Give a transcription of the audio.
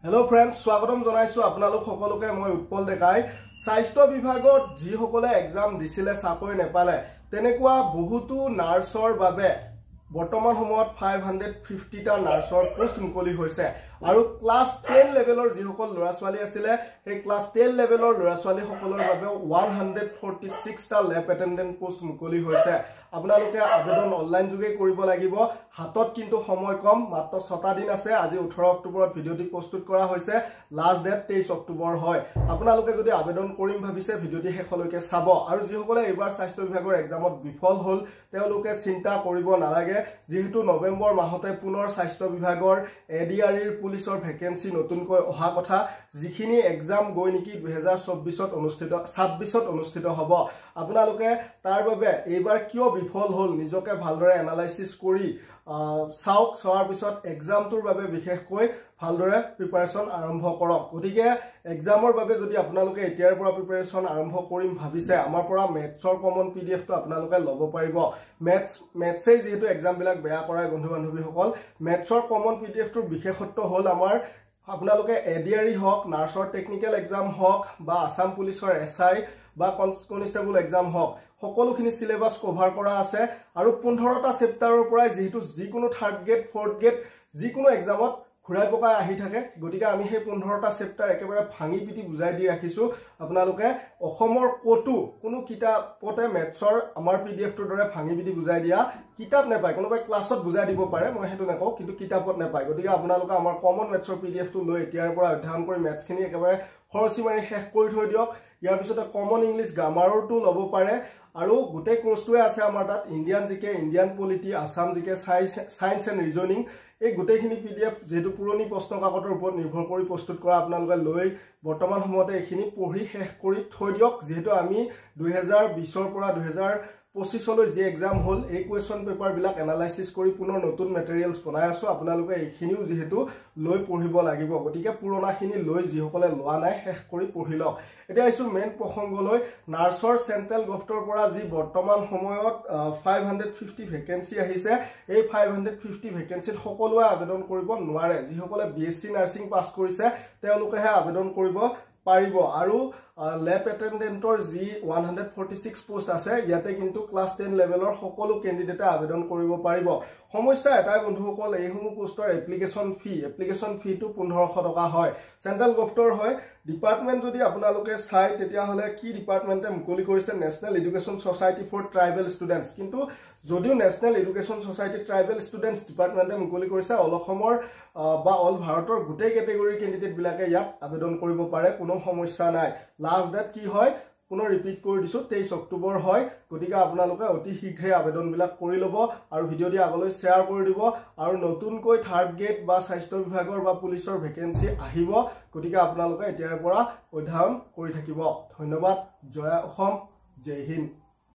Hello friends, স্বাগতম জনাইছো আপোনালোক সকলোকে মই উৎপল দেকাই স্বাস্থ্য বিভাগত যি সকলে এক্সাম দিছিলে চাকৰি নেপালে তেনেকুৱা বহুতো নাৰ্ছৰ বাবে বৰ্তমান সময়ত 550 টা নাৰ্ছৰ পোষ্ট মুকলি হৈছে আৰু ক্লাছ 10 লেভেলৰ যি সকল ল'ৰা ছোৱালী আছিলে সেই ক্লাছ 10 লেভেলৰ ল'ৰা ছোৱালী সকলৰ বাবে 146 টা ল্যাব এটেন্ডেন্ট পোষ্ট মুকলি হৈছে আপোনালোকে আবেদন অনলাইন যোগে কৰিব লাগিব হাতত কিন্তু সময় কম মাত্ৰ 6টা দিন আছে আজি 18 অক্টোবৰত ভিডিওটি প্ৰস্তুত কৰা হৈছে লাষ্ট ডেট 23 অক্টোবৰ হয় আপোনালোকে যদি আবেদন কৰিম ভাবিছে ভিডিওটি শেষলৈকে চাব আৰু যি সকলে এবাৰ স্বাস্থ্য বিভাগৰ এক্সামত বিফল হল তেওঁলোকে চিন্তা কৰিব নালাগে যেহেতু নৱেম্বৰ মাহতে পুনৰ স্বাস্থ্য বিভাগৰ এডিআৰইৰ পুলিচৰ ভ্যাকেন্সি নতুনকৈ অহা কথা যিখিনি এক্সাম গৈ নেকি 2024ত অনুষ্ঠিত 26ত অনুষ্ঠিত হ'ব আপোনালোকে তাৰ বাবে এবাৰ কিয় বিফল হল নিজকে ভালদৰে এনালাইসিস কৰি সাউক সোৱাৰ পিছত এক্সামটোৰ বাবে বিশেষকৈ ভালদৰে প্ৰিপাৰেচন আৰম্ভ কৰক গতিকে এক্সামৰ বাবে যদি আপোনালোকে এতিয়াৰ পৰা প্ৰিপাৰেচন আৰম্ভ কৰিম ভাবিছে আমাৰ পৰা মেথছৰ কমন পিডিএফ টো আপোনালোকে ল'ব পাৰিব মেথছে যেহেতু এক্সাম বিলাক বেয়া কৰায় বন্ধু বান্ধৱীসকল মেথছৰ কমন পিডিএফ টোৰ বিশেষত্ব হল আমাৰ আপোনালোকে এডিআৰই হক নাৰ্ছৰ টেকনিক্যাল এক্সাম হক বা আসাম পুলিচৰ এসআই বা কনষ্টেবল এক্সাম হক সকলোখিনি সিলেবাস কভাৰ কৰা আছে আৰু 15টা চেপ্টাৰৰ পৰা যেহেতু যিকোনো থাৰ্ড গ্ৰেড ফৰ্থ গ্ৰেড যিকোনো এক্সামত ঘুৰাই পকাই আহি থাকে গতিকে আমি সেই 15টা চেপ্টাৰ একেবাৰে ভাঙি পিটি বুজাই দি ৰাখিছো আপোনালোকে অসমৰ কটো কোনো কিতাপতে মেথছৰ আমাৰ পিডিএফ টোৰ দৰে ভাঙি পিটি বুজাই দিয়া কিতাপ নেপায় কোনোবাই ক্লাছত বুজাই দিব পাৰে মই হেতু নকও কিন্তু কিতাপত নেপায় গতিকে আপোনালোকে আমাৰ কমন মেথছৰ পিডিএফ টো লৈ এতিয়াৰ পৰা অধ্যয়ন কৰি মেথছখিনি একেবাৰে খৰচি মাৰি শেষ কৰি থৈ দিয়ক ইয়াৰ পিছতে কমন ইংলিছ গ্ৰামাৰৰ টো ল'ব পাৰে আৰু গুটে কোৰ্সটোৱে আছে আমাৰ তাত ইন্ডিয়ান জিকে ইন্ডিয়ান পলিটি আসাম জিকে সায়েন্স এন্ড ৰিজনিং এই গুটেখিনি পিডিএফ যেহেতু পুৰণি প্ৰশ্ন কাকতৰ ওপৰত নিৰ্ভৰ কৰি প্ৰস্তুত কৰা আপোনালোকে লৈ বৰ্তমান সময়তে এখিনি পঢ়ি শেষ কৰি থৈ দিয়ক যেহেতু আমি 2020 ৰ পৰা 2025 লৈ যে এক্সাম হল এই কোৱেশ্চন পেপাৰ বিলাক এনালাইসিস কৰি পুনৰ নতুন মেটেৰিয়েলস বনাই আছো আপোনালোকে এইখিনিও যেহেতু লৈ পঢ়িব লাগিব গতিকে পুৰণাখিনি লৈ যি সকলে লোৱা নাই শেষ কৰি পঢ়িলক এটা আইছো মেন প্ৰসংগলৈ নাৰ্ছৰ সেন্ট্ৰেল গভৰ্ণমেন্টৰ পৰা যি বৰ্তমান সময়ত 550 ভ্যাকেন্সি আহিছে এই 550 ভ্যাকেন্সিত সকলোৱে আবেদন কৰিব নোৱাৰে যি সকলে বিএসসি নাৰ্ছিং পাস কৰিছে তেওঁলোকেহে আবেদন কৰিব পাৰিব আৰু ল্যাব এটেন্ডেন্টৰ যি 146 পোষ্ট আছে ইয়াতে কিন্তু ক্লাছ 10 লেভেলৰ সকলো ক্যান্ডিডেটে আবেদন কৰিব পাৰিব সমস্যা এটাই বন্ধুসকল এইসমূহ পোষ্টৰ এপ্লিকেশন ফি টো 1500 টকা হয় সেন্ট্ৰেল গভৰ্ণমেন্টৰ হয় ডিপাৰ্টমেন্ট যদি আপোনালোকে চাই তেতিয়া হলে কি ডিপাৰ্টমেন্টে মুকলি কৰিছে national education society for tribal students কিন্তু যদিও national education society tribal students ডিপাৰ্টমেন্টে মুকলি কৰিছে অল অসমৰ বা অল ভাৰতৰ গুটেই ক্যাটেগৰী ক্যান্ডিডেট বিলাকে ইয়াত আবেদন কৰিব পাৰে কোনো সমস্যা নাই লাষ্ট ডেট কি হয় পুনৰ ৰিপিট কৰি দিছো 23 অক্টোবৰ হয় গতিকে আপোনালোকে অতি শীঘ্ৰে আবেদন বিলাক কৰি লব আৰু ভিডিও দি আগলৈ শেয়াৰ কৰি দিব আৰু নতুনকৈ থাৰ্ড গ্ৰেড বা স্বাস্থ্য বিভাগৰ বা পুলিচৰ ভ্যাকেন্সি আহিব গতিকে আপোনালোকে এতিয়াৰ পৰা অধ্যয়ন কৰি থাকিব ধন্যবাদ জয় অসম জয় হিন্দ